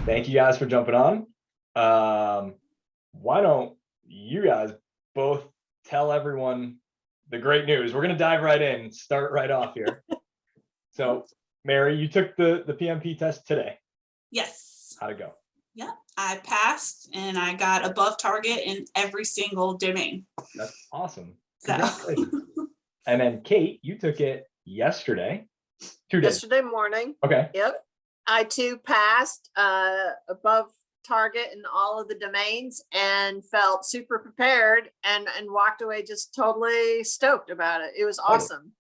Thank you guys for jumping on. Why don't you guys both tell everyone the great news? We're going to dive right in, start right off here. So, Mary, you took the PMP test today. Yes. How'd it go? Yeah, I passed and I got above target in every single domain. That's awesome. So. And then Cate, you took it yesterday. 2 days. Yesterday morning. Okay. Yep. I too passed above target in all of the domains and felt super prepared and walked away just totally stoked about it. It was awesome.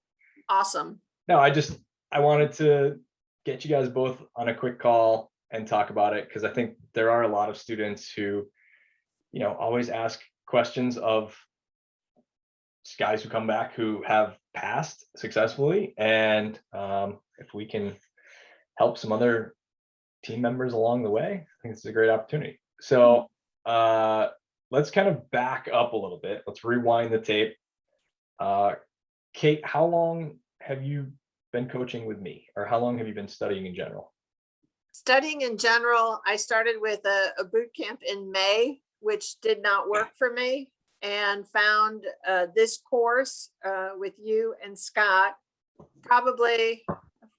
Awesome. No, I wanted to get you guys both on a quick call and talk about it, because I think there are a lot of students who, always ask questions of guys who come back who have passed successfully. And if we can help some other team members along the way, I think it's a great opportunity. So let's kind of back up a little bit. Let's rewind the tape. Cate, how long have you been coaching with me, or how long have you been studying in general? Studying in general, I started with a boot camp in May, which did not work for me, and found this course with you and Scott. Probably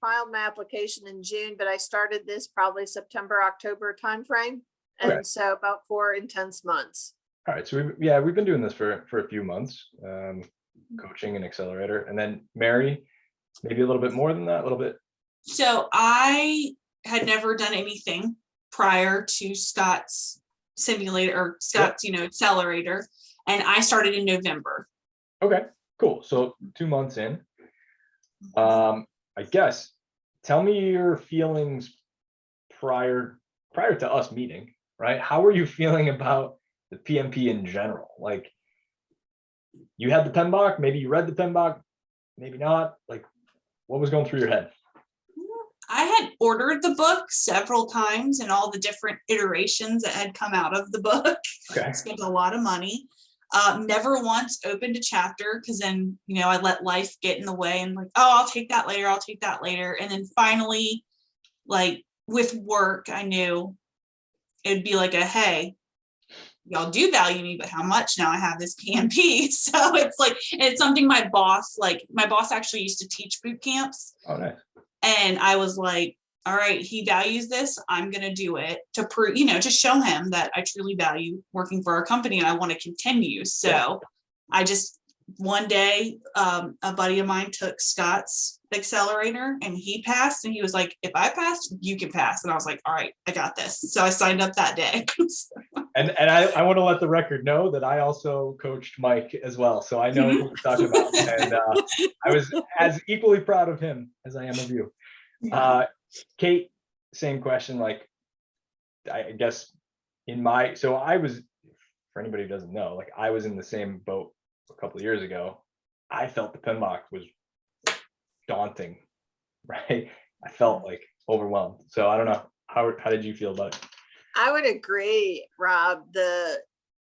filed my application in June, but I started this probably September, October timeframe. And Okay. so about 4 intense months. All right. So we've been doing this for a few months, coaching and accelerator. And then Mary, maybe a little bit more than that, a little bit. So I had never done anything prior to Scott's simulator or Scott's, accelerator. And I started in November. Okay, cool. So 2 months in. I guess, tell me your feelings prior to us meeting, right? How were you feeling about the PMP in general? Like, you had the PMBOK, maybe you read the PMBOK, maybe not. Like, what was going through your head? I had ordered the book several times and all the different iterations that had come out of the book. Okay. Spent a lot of money. Never once opened a chapter, because then, I let life get in the way and like, oh, I'll take that later. And then finally, like with work, I knew it'd be like hey, y'all do value me, but how much now I have this PMP? So it's something my boss actually used to teach boot camps. Oh, nice. And I was like, all right, he values this. I'm going to do it to prove, to show him that I truly value working for our company and I want to continue. So I just, one day, a buddy of mine took Scott's accelerator and he passed, and he was like, if I passed, you can pass. And I was like, all right, I got this. So I signed up that day. And I want to let the record know that I also coached Mike as well. So I know what we're talking about. And I was as equally proud of him as I am of you. Cate, same question. Like, I guess so I was, for anybody who doesn't know, like I was in the same boat a couple of years ago. I felt the PMBOK was daunting, right? I felt like overwhelmed. So I don't know, how did you feel about it? I would agree, Rob.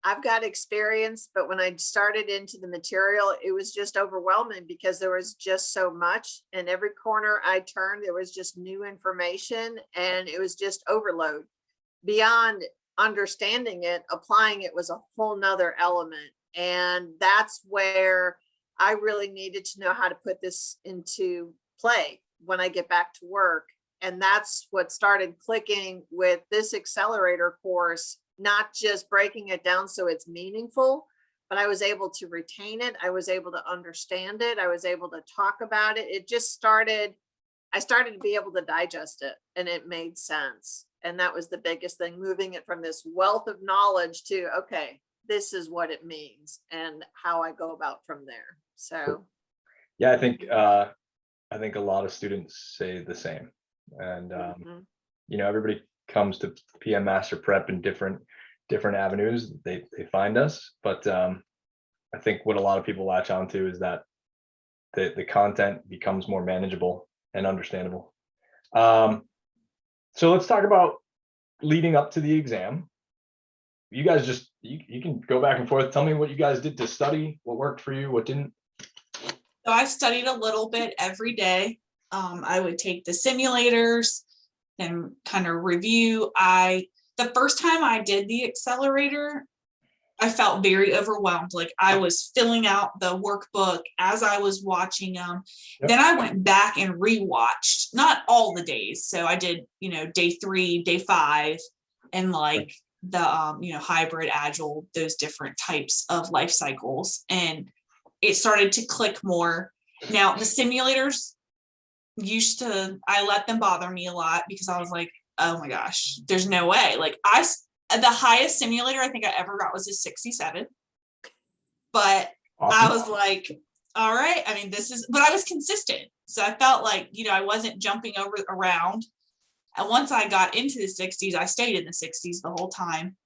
I've got experience, but when I started into the material, it was just overwhelming because there was just so much. And every corner I turned, there was just new information, and it was just overload. Beyond understanding it, applying it was a whole nother element. And that's where I really needed to know how to put this into play when I get back to work. And that's what started clicking with this accelerator course, not just breaking it down so it's meaningful, but I was able to retain it. I was able to understand it. I was able to talk about it. I started to be able to digest it, and it made sense. And that was the biggest thing, moving it from this wealth of knowledge to, okay, this is what it means and how I go about from there. So. Yeah, I think a lot of students say the same. And, everybody comes to PM Master Prep in different avenues. They find us, but I think what a lot of people latch onto is that the content becomes more manageable and understandable. So let's talk about leading up to the exam. You guys you can go back and forth. Tell me what you guys did to study, what worked for you, what didn't. So I studied a little bit every day. I would take the simulators, and kind of review. The first time I did the accelerator, I felt very overwhelmed. Like I was filling out the workbook as I was watching them. Yep. Then I went back and rewatched, not all the days. So I did, day 3, day 5, and like the, hybrid, agile, those different types of life cycles. And it started to click more. Now the simulators I let them bother me a lot because I was like, oh my gosh, there's no way. Like the highest simulator I think I ever got was a 67. But Awesome. I was like, all right. I mean, but I was consistent. So I felt like, I wasn't jumping around. And once I got into the 60s, I stayed in the 60s the whole time.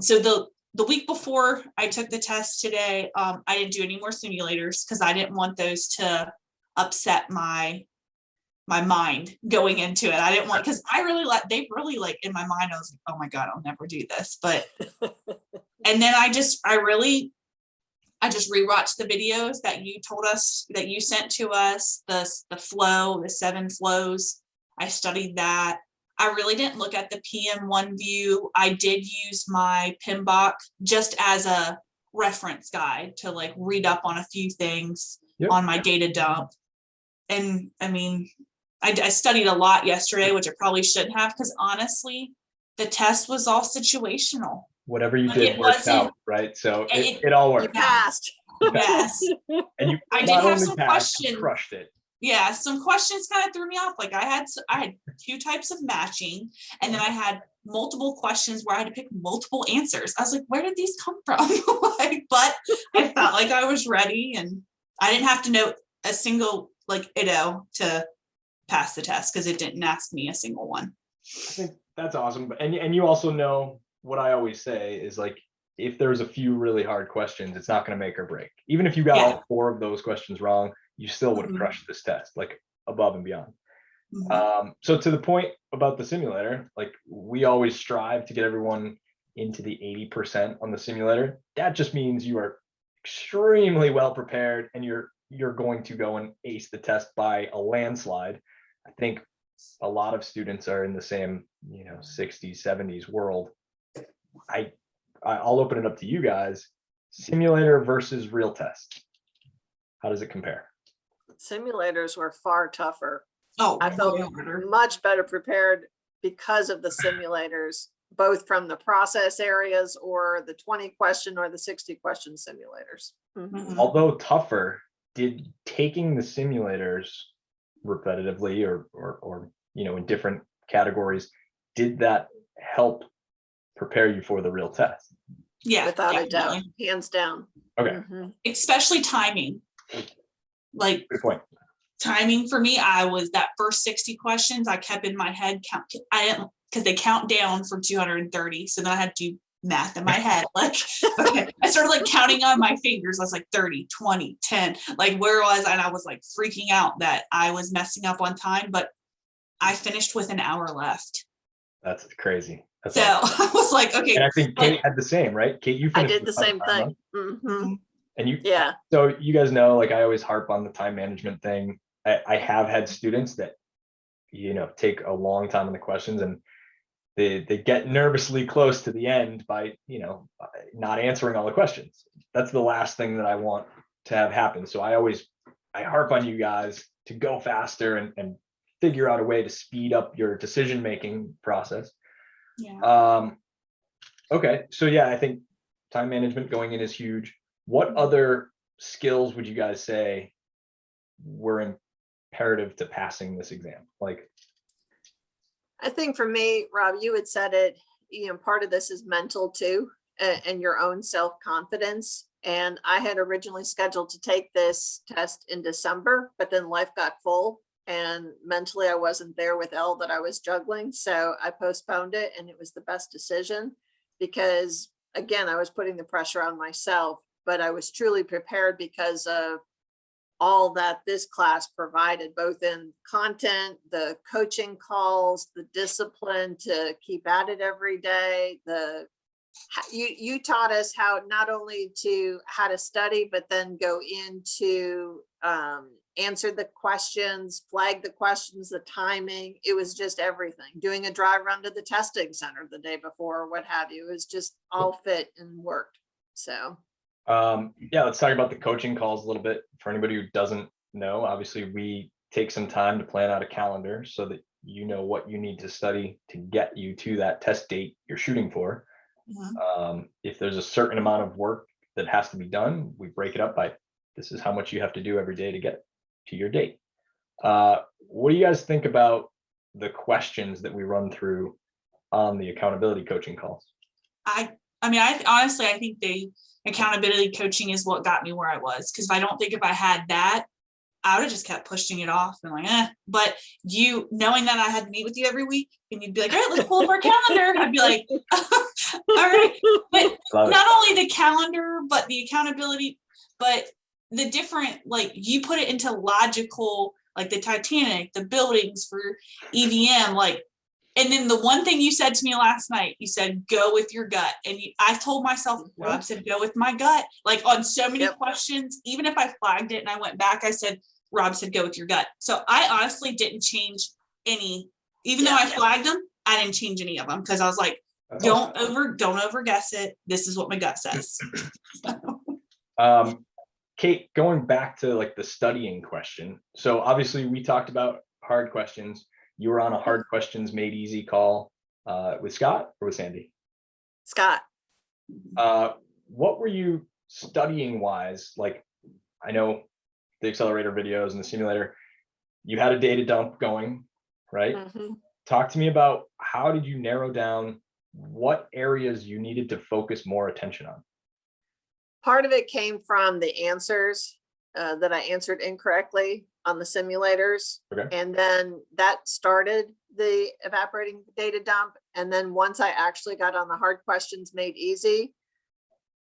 So the week before I took the test today, I didn't do any more simulators because I didn't want those to upset my mind going into it. I didn't want, because they really like in my mind, I was like, oh my God, I'll never do this. But, and then I just rewatched the videos that you told us, that you sent to us, the flow, the 7 flows. I studied that. I really didn't look at the PM1 view. I did use my PMBOK just as a reference guide to like read up on a few things on my data dump. And I mean, I studied a lot yesterday, which I probably shouldn't have, because honestly, the test was all situational. Whatever you did worked out, right? So it all worked. You passed. Yes. And you I did not have only some passed, questions. you crushed it. Yeah, some questions kind of threw me off. Like I had 2 types of matching, and then I had multiple questions where I had to pick multiple answers. I was like, where did these come from? But I felt like I was ready, and I didn't have to know a single to pass the test because it didn't ask me a single one. I think that's awesome. And you also know what I always say is like, if there's a few really hard questions, it's not going to make or break. Even if you got all 4 of those questions wrong, you still would have crushed this test, like above and beyond. So to the point about the simulator, like we always strive to get everyone into the 80% on the simulator. That just means you are extremely well prepared and you're going to go and ace the test by a landslide. I think a lot of students are in the same, 60s, 70s world. I'll open it up to you guys. Simulator versus real test. How does it compare? Simulators were far tougher. Oh, I felt much better prepared because of the simulators, both from the process areas or the 20 question or the 60 question simulators. Although tougher, did taking the simulators repetitively or in different categories, did that help prepare you for the real test? Yeah, without a doubt, hands down. Okay. Especially timing. Like good point. Timing for me, I was that first 60 questions I kept in my head. I didn't, because they count down from 230. So then I had to do math in my head. Like, okay, I started like counting on my fingers. I was like 30, 20, 10, like where was I? And I was like freaking out that I was messing up on time, but I finished with an hour left. That's crazy. That's so awesome. I was like, okay. And I think Cate had the same, right? Cate, you finished. I did the same thing. And so you guys know, like I always harp on the time management thing. I have had students that, take a long time on the questions and they get nervously close to the end by, not answering all the questions. That's the last thing that I want to have happen. So I harp on you guys to go faster and figure out a way to speed up your decision-making process. Yeah. Okay. So I think time management going in is huge. What other skills would you guys say were imperative to passing this exam? Like, I think for me, Rob, you had said it, part of this is mental too, and your own self-confidence. And I had originally scheduled to take this test in December, but then life got full and mentally I wasn't there with Elle that I was juggling. So I postponed it, and it was the best decision because again, I was putting the pressure on myself, but I was truly prepared because of all that this class provided, both in content, the coaching calls, the discipline to keep at it every day. You taught us how not only how to study, but then go into answered the questions, flagged the questions, the timing. It was just everything. Doing a dry run to the testing center the day before, or what have you. It was just all fit and worked. So. Yeah, let's talk about the coaching calls a little bit. For anybody who doesn't know, obviously we take some time to plan out a calendar so that you know what you need to study to get you to that test date you're shooting for. If there's a certain amount of work that has to be done, we break it up by this is how much you have to do every day to get to your date. What do you guys think about the questions that we run through on the accountability coaching calls? I mean, I honestly, I think accountability coaching is what got me where I was. Because I don't think if I had that, I would have just kept pushing it off and like, But you knowing that I had to meet with you every week and you'd be like, all right, let's pull up our calendar. I'd be like, all right. But not only the calendar, but the accountability, but the different, like you put it into logical, like the Titanic, the buildings for EVM, like, and then the one thing you said to me last night, you said, go with your gut. And I told myself, Rob said, go with my gut. Like on so many questions, even if I flagged it and I went back, I said, Rob said, go with your gut. So I honestly didn't change any, even though I flagged them, I didn't change any of them. Cause I was like, don't over guess it. This is what my gut says. Cate, going back to like the studying question. So obviously we talked about hard questions. You were on a hard questions made easy call with Scott or with Sandy? Scott. What were you studying wise? Like, I know the accelerator videos and the simulator, you had a data dump going, right? Talk to me about how did you narrow down what areas you needed to focus more attention on? Part of it came from the answers that I answered incorrectly on the simulators. Okay. And then that started the evaporating data dump. And then once I actually got on the hard questions made easy,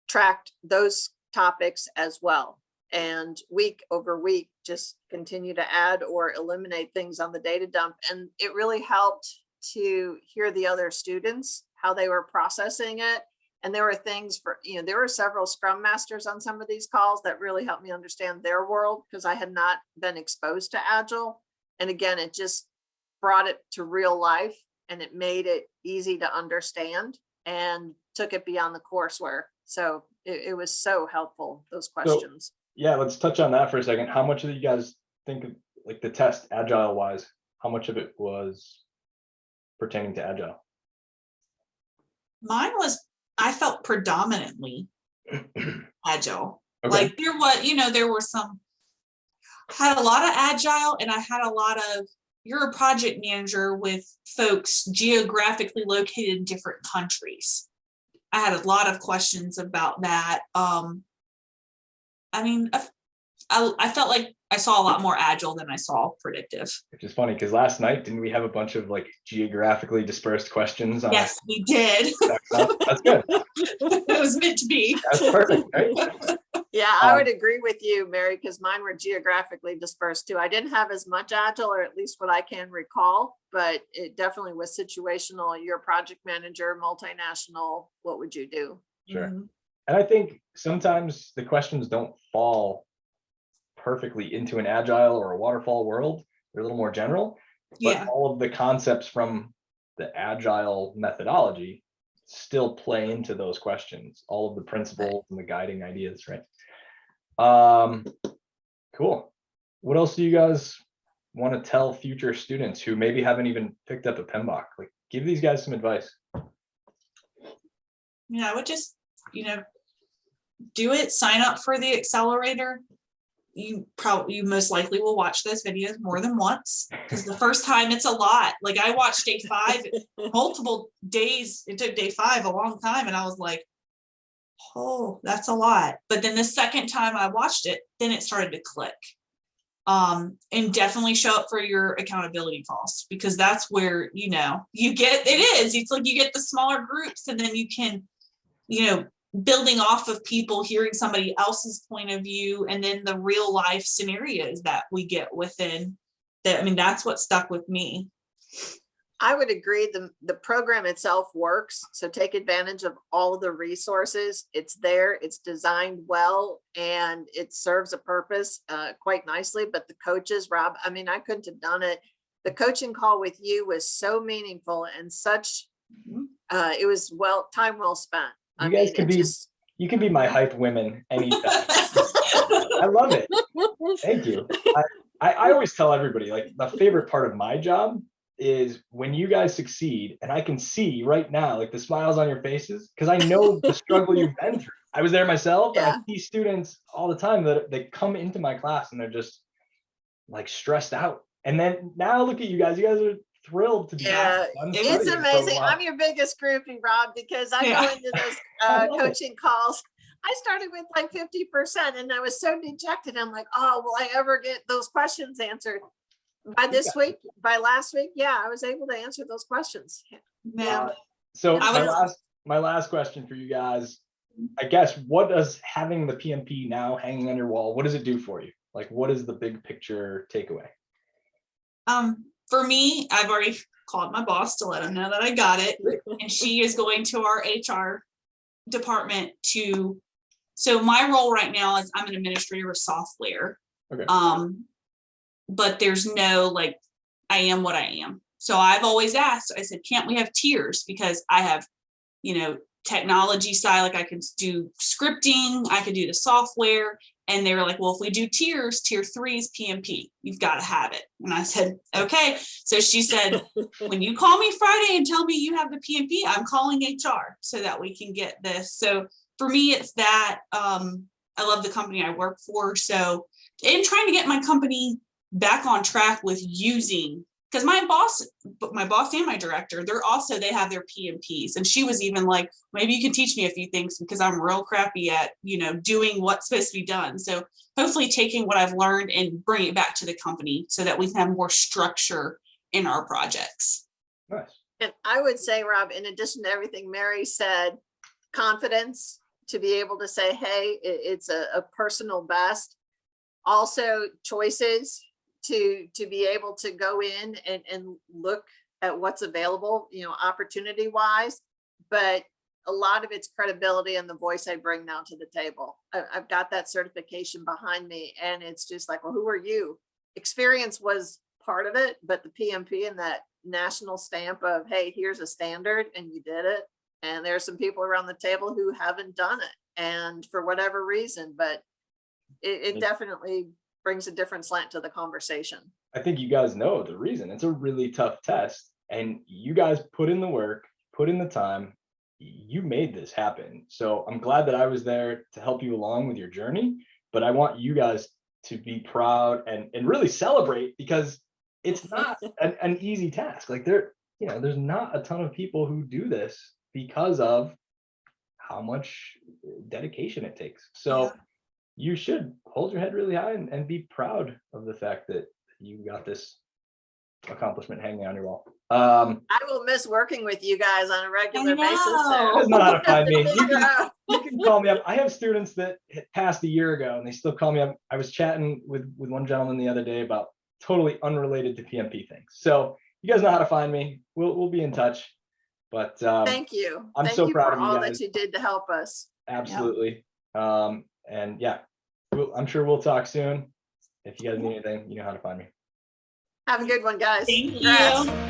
tracked those topics as well. And week over week, just continue to add or eliminate things on the data dump. And it really helped to hear the other students, how they were processing it. And there were things there were several scrum masters on some of these calls that really helped me understand their world because I had not been exposed to Agile. And again, it just brought it to real life and it made it easy to understand and took it beyond the courseware. So it was so helpful, those questions. Yeah, let's touch on that for a second. How much of you guys think of like the test Agile wise, how much of it was pertaining to Agile? Mine was, I felt predominantly Agile. Okay. Like there were some, had a lot of Agile and I had a lot of, you're a project manager with folks geographically located in different countries. I had a lot of questions about that. I mean, I felt like I saw a lot more Agile than I saw predictive. Which is funny because last night, didn't we have a bunch of like geographically dispersed questions? Yes, we did. That's good. It was meant to be. That's perfect, right? Yeah, I would agree with you, Mary, because mine were geographically dispersed too. I didn't have as much Agile, or at least what I can recall, but it definitely was situational. You're a project manager, multinational. What would you do? Sure. And I think sometimes the questions don't fall perfectly into an Agile or a waterfall world. They're a little more general, but all of the concepts from the Agile methodology still play into those questions, all of the principles and the guiding ideas, right? Cool. What else do you guys want to tell future students who maybe haven't even picked up a PMBOK? Like, give these guys some advice. I would just, do it, sign up for the accelerator. You most likely will watch those videos more than once because the first time it's a lot. Like I watched day 5 multiple days. It took day 5 a long time. And I was like, oh, that's a lot. But then the second time I watched it, then it started to click. And definitely show up for your accountability calls because that's where, you get, it's like you get the smaller groups and then you can, building off of people, hearing somebody else's point of view, and then the real life scenarios that we get within that. I mean, that's what stuck with me. I would agree. The program itself works. So take advantage of all of the resources. It's there, it's designed well, and it serves a purpose quite nicely. But the coaches, Rob, I mean, I couldn't have done it. The coaching call with you was so meaningful and such, it was time well spent. You guys can be, you can be my hype women anytime. I love it. Thank you. I always tell everybody, like, the favorite part of my job is when you guys succeed and I can see right now, like, the smiles on your faces, because I know the struggle you've been through. I was there myself, and I see students all the time that they come into my class and they're just like stressed out. And then now look at you guys are thrilled to be back. It's amazing. I'm your biggest groupie, Rob, because I go into those coaching calls. I started with like 50% and I was so dejected. I'm like, oh, will I ever get those questions answered? By this week, by last week, yeah, I was able to answer those questions. So my last question for you guys, I guess, what does having the PMP now hanging on your wall, what does it do for you? Like, what is the big picture takeaway? For me, I've already called my boss to let him know that I got it, and she is going to our HR department so my role right now is I'm an administrator of software. Okay. But there's no, like, I am what I am. So I've always asked, I said, can't we have tiers? Because I have, technology side, like I can do scripting, I could do the software. And they were like, well, if we do tiers, tier 3 is PMP. You've got to have it. And I said, okay. So she said, when you call me Friday and tell me you have the PMP, I'm calling HR so that we can get this. So for me, it's that I love the company I work for. So in trying to get my company back on track with using, because my boss and my director, they have their PMPs. And she was even like, maybe you can teach me a few things because I'm real crappy at, doing what's supposed to be done. So hopefully taking what I've learned and bring it back to the company so that we can have more structure in our projects. Nice. And I would say, Rob, in addition to everything Mary said, confidence to be able to say, hey, it's a personal best. Also choices to be able to go in and look at what's available, opportunity wise, but a lot of it's credibility and the voice I bring now to the table. I've got that certification behind me, and it's just like, well, who are you? Experience was part of it, but the PMP and that national stamp of, hey, here's a standard and you did it. And there's some people around the table who haven't done it, and for whatever reason, but it definitely brings a different slant to the conversation. I think you guys know the reason. It's a really tough test, and you guys put in the work, put in the time, you made this happen. So I'm glad that I was there to help you along with your journey, but I want you guys to be proud and really celebrate, because it's not an easy task. Like, there's not a ton of people who do this because of how much dedication it takes. So you should hold your head really high and be proud of the fact that you got this accomplishment hanging on your wall. I will miss working with you guys on a regular basis. So that's not how to find me. You can call me up. I have students that passed a year ago and they still call me up. I was chatting with one gentleman the other day about totally unrelated to PMP things. So you guys know how to find me. We'll be in touch. But thank you. I'm thank so you proud for of you all guys. that you did to help us. Absolutely. And yeah, I'm sure we'll talk soon. If you guys need anything, you know how to find me. Have a good one, guys. Thank you.